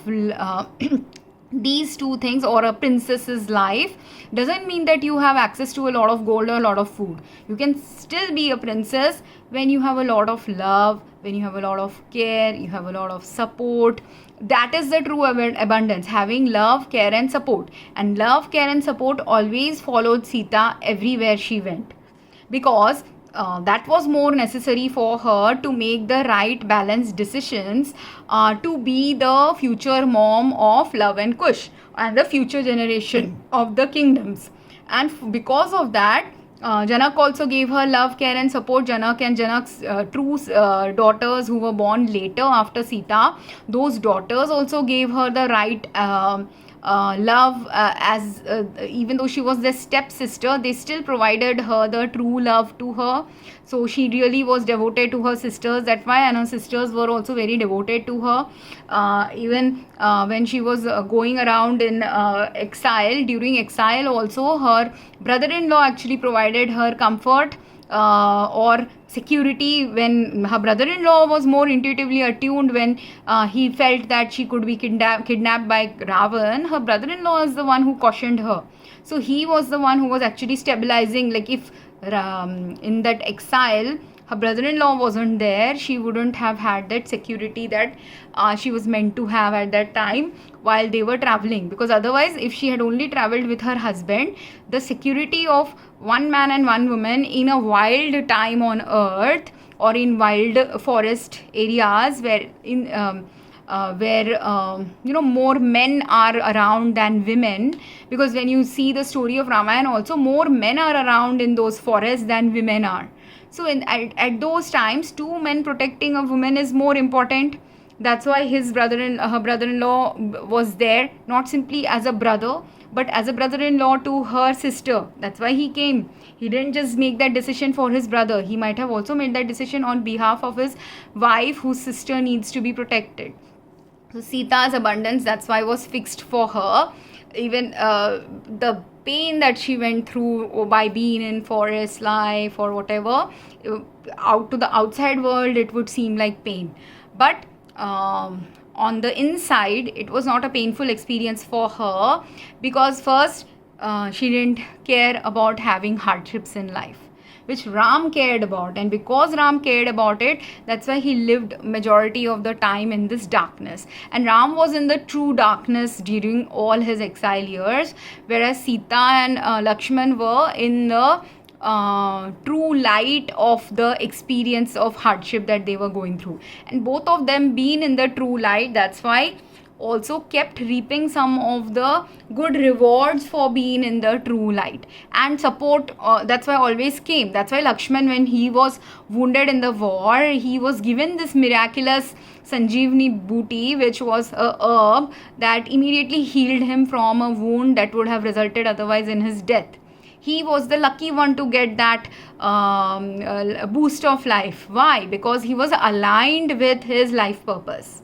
these two things, or a princess's life doesn't mean that you have access to a lot of gold or a lot of food. You can still be a princess when you have a lot of love, when you have a lot of care, you have a lot of support. That is the true abundance, having love, care and support. And love, care and support always followed Sita everywhere she went, because that was more necessary for her to make the right balanced decisions to be the future mom of Love and Kush and the future generation of the kingdoms. And because of that, Janak also gave her love, care and support. Janak and Janak's true daughters who were born later after Sita, those daughters also gave her the right love, as even though she was their stepsister, they still provided her the true love to her. So she really was devoted to her sisters. That's why, and her sisters were also very devoted to her. Even when she was going around in exile, during exile also, her brother-in-law actually provided her comfort or security. When her brother-in-law was more intuitively attuned, when he felt that she could be kidnapped by Ravan, her brother-in-law is the one who cautioned her. So he was the one who was actually stabilizing. Like if in that exile her brother-in-law wasn't there, she wouldn't have had that security that she was meant to have at that time while they were traveling. Because otherwise, if she had only traveled with her husband, the security of one man and one woman in a wild time on earth, or in wild forest areas where more men are around than women, because when you see the story of Ramayana also, more men are around in those forests than women are. So at those times, two men protecting a woman is more important. That's why her brother-in-law was there, not simply as a brother, but as a brother-in-law to her sister. That's why he came. He didn't just make that decision for his brother. He might have also made that decision on behalf of his wife, whose sister needs to be protected. So Sita's abundance, that's why, was fixed for her. Even the pain that she went through by being in forest life or whatever, out to the outside world it would seem like pain, but on the inside it was not a painful experience for her, because first she didn't care about having hardships in life, which Ram cared about. And because Ram cared about it, that's why he lived majority of the time in this darkness. And Ram was in the true darkness during all his exile years, whereas Sita and Lakshman were in the true light of the experience of hardship that they were going through. And both of them being in the true light, that's why also kept reaping some of the good rewards for being in the true light. And support, that's why always came. That's why Lakshman, when he was wounded in the war, he was given this miraculous Sanjeevani booty, which was a herb that immediately healed him from a wound that would have resulted otherwise in his death. He was the lucky one to get that boost of life. Why? Because he was aligned with his life purpose.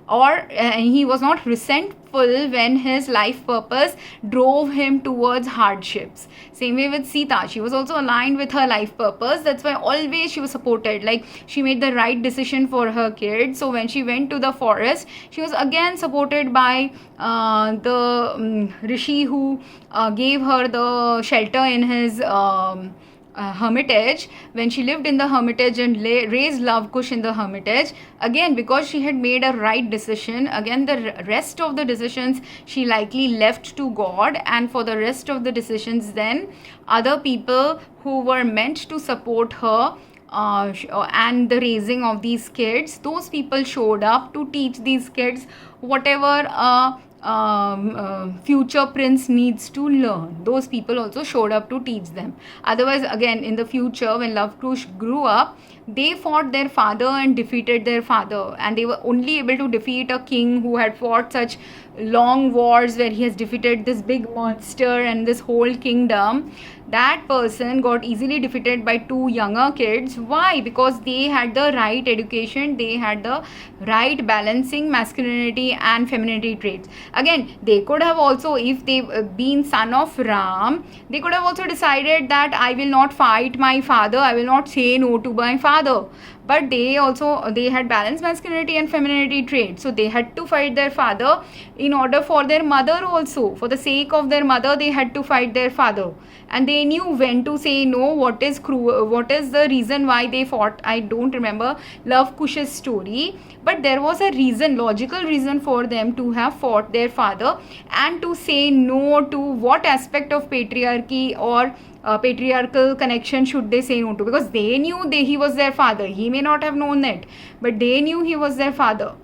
Or he was not resentful when his life purpose drove him towards hardships. Same way with Sita, she was also aligned with her life purpose. That's why always she was supported. Like, she made the right decision for her kids. So when she went to the forest, she was again supported by the rishi who gave her the shelter in his hermitage. When she lived in the hermitage and raised Love Kush in the hermitage, again because she had made a right decision, again the rest of the decisions she likely left to God, and for the rest of the decisions then other people who were meant to support her and the raising of these kids, those people showed up to teach these kids whatever future prince needs to learn. Those people also showed up to teach them. Otherwise, again, in the future, when Love Kush grew up, they fought their father and defeated their father, and they were only able to defeat a king who had fought such long wars where he has defeated this big monster and this whole kingdom. That person got easily defeated by two younger kids. Why? Because they had the right education, they had the right balancing masculinity and femininity traits. Again, they could have also, if they been son of Ram, they could have also decided that I will not fight my father, I will not say no to my father. But they had balanced masculinity and femininity traits, so they had to fight their father in order for their mother also. For the sake of their mother, they had to fight their father, and they knew when to say no. What is the reason why they fought? I don't remember Love Kush's story, but there was a reason, logical reason for them to have fought their father and to say no to what aspect of patriarchy or patriarchal connection should they say no to, because they knew he was their father. He may not have known it, but they knew he was their father.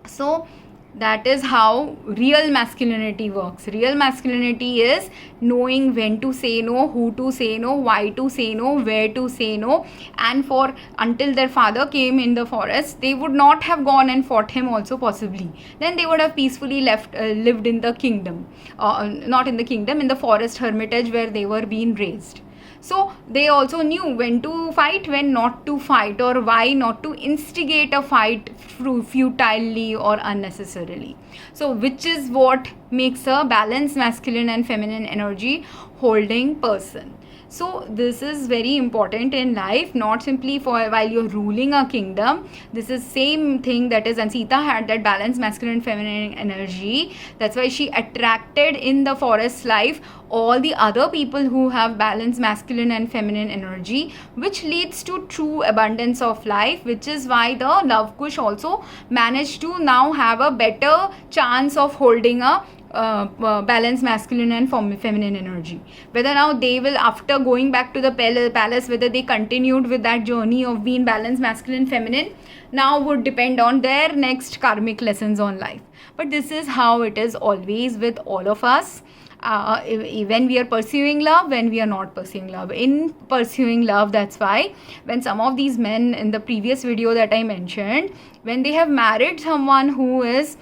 So that is how real masculinity works. Real masculinity is knowing when to say no, who to say no, why to say no, where to say no. And for until their father came in the forest, they would not have gone and fought him also, possibly. Then they would have peacefully lived in the kingdom, not in the kingdom, in the forest hermitage where they were being raised. So they also knew when to fight, when not to fight, or why not to instigate a fight futilely or unnecessarily. So which is what makes a balanced masculine and feminine energy holding person. So this is very important in life, not simply for while you're ruling a kingdom. This is same thing that is, and Sita had that balanced masculine and feminine energy. That's why she attracted in the forest life all the other people who have balanced masculine and feminine energy, which leads to true abundance of life, which is why the Love Kush also managed to now have a better chance of holding a balanced masculine and feminine energy. Whether now they will, after going back to the palace, whether they continued with that journey of being balanced masculine feminine, now would depend on their next karmic lessons on life. But this is how it is always with all of us. When we are pursuing love, when we are not pursuing love. In pursuing love, that's why when some of these men in the previous video that I mentioned, when they have married someone who is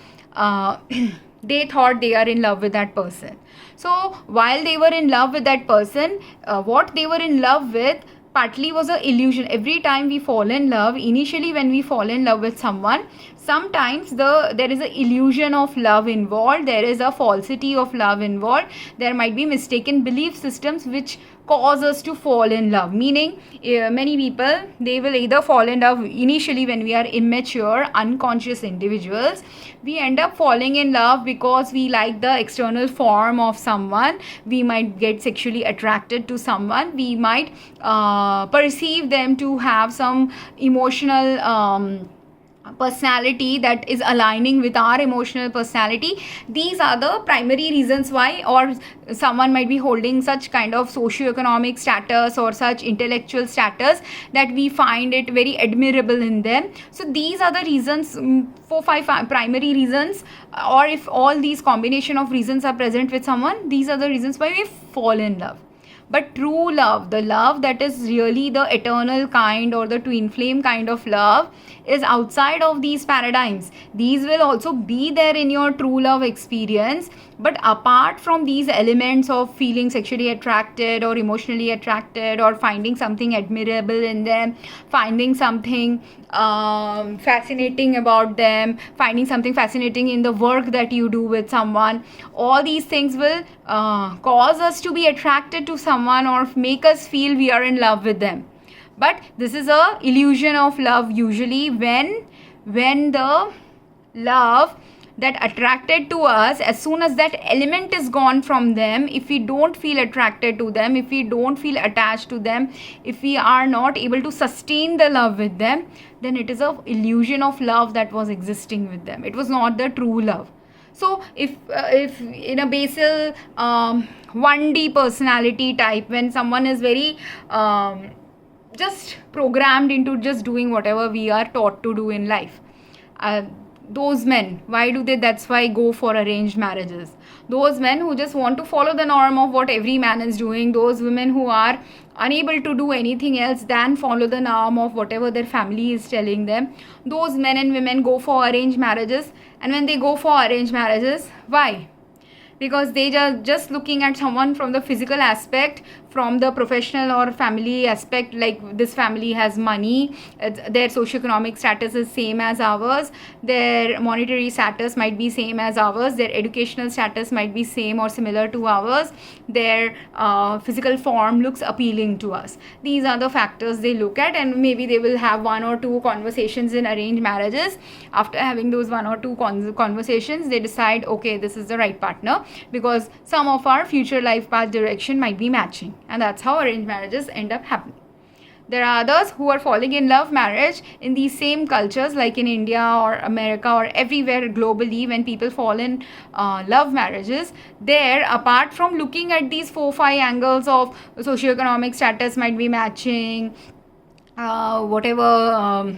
they thought they are in love with that person. So while they were in love with that person, what they were in love with partly was an illusion. Every time we fall in love, initially when we fall in love with someone, sometimes there is an illusion of love involved, there is a falsity of love involved, there might be mistaken belief systems which cause us to fall in love. Meaning many people, they will either fall in love initially when we are immature, unconscious individuals. We end up falling in love because we like the external form of someone, we might get sexually attracted to someone, we might perceive them to have some emotional personality that is aligning with our emotional personality. These are the primary reasons why, or someone might be holding such kind of socio-economic status or such intellectual status that we find it very admirable in them. So these are the reasons, 4-5 primary reasons, or if all these combination of reasons are present with someone, these are the reasons why we fall in love. But true love, the love that is really the eternal kind or the twin flame kind of love, is outside of these paradigms. These will also be there in your true love experience, but apart from these elements of feeling sexually attracted or emotionally attracted or finding something admirable in them, finding something fascinating about them, finding something fascinating in the work that you do with someone, all these things will cause us to be attracted to someone or make us feel we are in love with them. But this is a illusion of love usually when the love that attracted to us, as soon as that element is gone from them, if we don't feel attracted to them, if we don't feel attached to them, if we are not able to sustain the love with them, then it is an illusion of love that was existing with them. It was not the true love. So if in a basal 1D personality type, when someone is very just programmed into just doing whatever we are taught to do in life. uh, those men, why do they, that's why go for arranged marriages. Those men who just want to follow the norm of what every man is doing, those women who are unable to do anything else than follow the norm of whatever their family is telling them, those men and women go for arranged marriages. And when they go for arranged marriages, why? Because they are just looking at someone from the physical aspect, from the professional or family aspect, like this family has money, their socioeconomic status is same as ours, their monetary status might be same as ours, their educational status might be same or similar to ours, their physical form looks appealing to us. These are the factors they look at, and maybe they will have one or two conversations in arranged marriages. After having those one or two conversations, they decide, okay, this is the right partner, because some of our future life path direction might be matching. And that's how arranged marriages end up happening. There are others who are falling in love marriage in these same cultures, like in India or America or everywhere globally. When people fall in love marriages, there, apart from looking at these 4-5 angles of socioeconomic status might be matching, whatever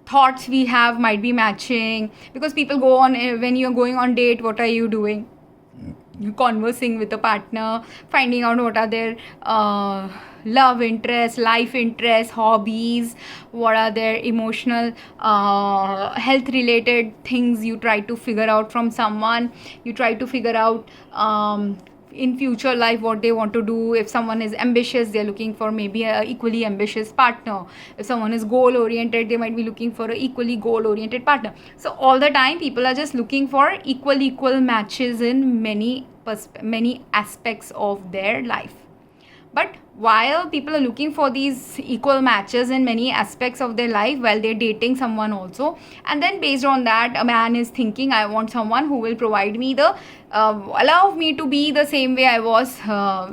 thoughts we have might be matching, because people go on, when you're going on date, what are you doing? You conversing with a partner, finding out what are their love interests, life interests, hobbies, what are their emotional health related things you try to figure out from someone. You try to figure out in future life what they want to do. If someone is ambitious, they're looking for maybe a equally ambitious partner. If someone is goal oriented, they might be looking for a equally goal oriented partner. So all the time people are just looking for equal matches in many aspects of their life. But while people are looking for these equal matches in many aspects of their life while they're dating someone also, and then based on that, a man is thinking, I want someone who will provide me the allow me to be the same way I was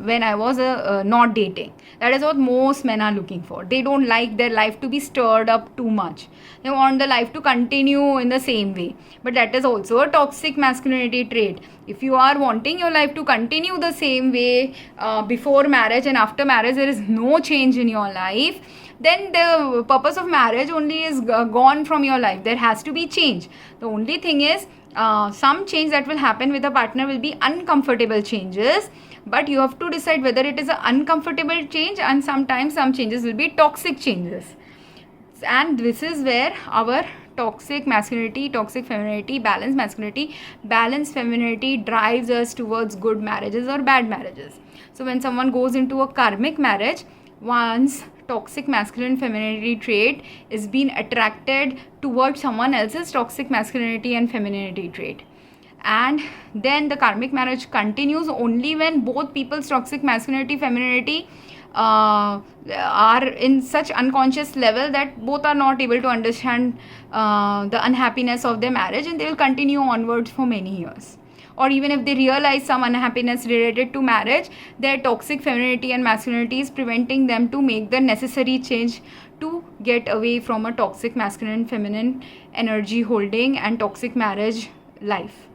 when I was not dating. That is what most men are looking for. They don't like their life to be stirred up too much. They want the life to continue in the same way. But that is also a toxic masculinity trait. If you are wanting your life to continue the same way before marriage, and after marriage there is no change in your life, then the purpose of marriage only is gone from your life. There has to be change. The only thing is, some change that will happen with a partner will be uncomfortable changes, but you have to decide whether it is an uncomfortable change, and sometimes some changes will be toxic changes. And this is where our toxic masculinity, toxic femininity, balanced masculinity, balanced femininity drives us towards good marriages or bad marriages. So when someone goes into a karmic marriage, one's toxic masculine femininity trait is being attracted towards someone else's toxic masculinity and femininity trait. And then the karmic marriage continues only when both people's toxic masculinity, femininity are in such unconscious level that both are not able to understand the unhappiness of their marriage, and they will continue onwards for many years. Or even if they realize some unhappiness related to marriage, their toxic femininity and masculinity is preventing them to make the necessary change to get away from a toxic masculine feminine energy holding and toxic marriage life.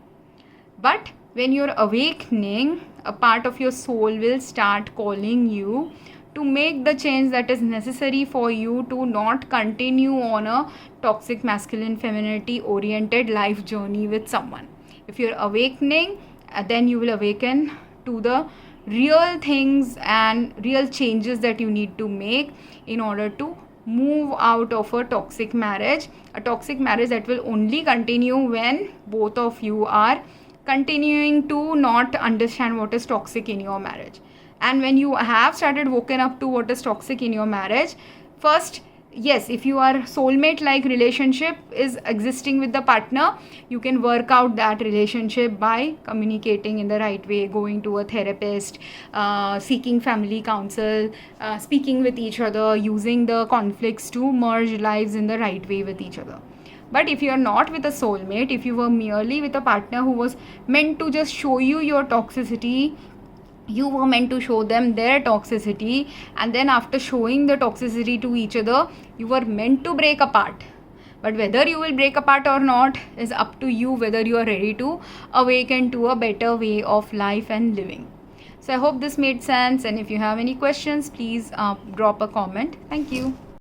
But when you're awakening, a part of your soul will start calling you to make the change that is necessary for you to not continue on a toxic masculine femininity oriented life journey with someone. If you're awakening, then you will awaken to the real things and real changes that you need to make in order to move out of a toxic marriage that will only continue when both of you are continuing to not understand what is toxic in your marriage. And when you have started woken up to what is toxic in your marriage, first, yes, if you are soulmate like relationship is existing with the partner, you can work out that relationship by communicating in the right way, going to a therapist, seeking family counsel, speaking with each other, using the conflicts to merge lives in the right way with each other. But if you are not with a soulmate, if you were merely with a partner who was meant to just show you your toxicity, you were meant to show them their toxicity, and then after showing the toxicity to each other, you were meant to break apart. But whether you will break apart or not is up to you, whether you are ready to awaken to a better way of life and living. So I hope this made sense, and if you have any questions, please drop a comment. Thank you.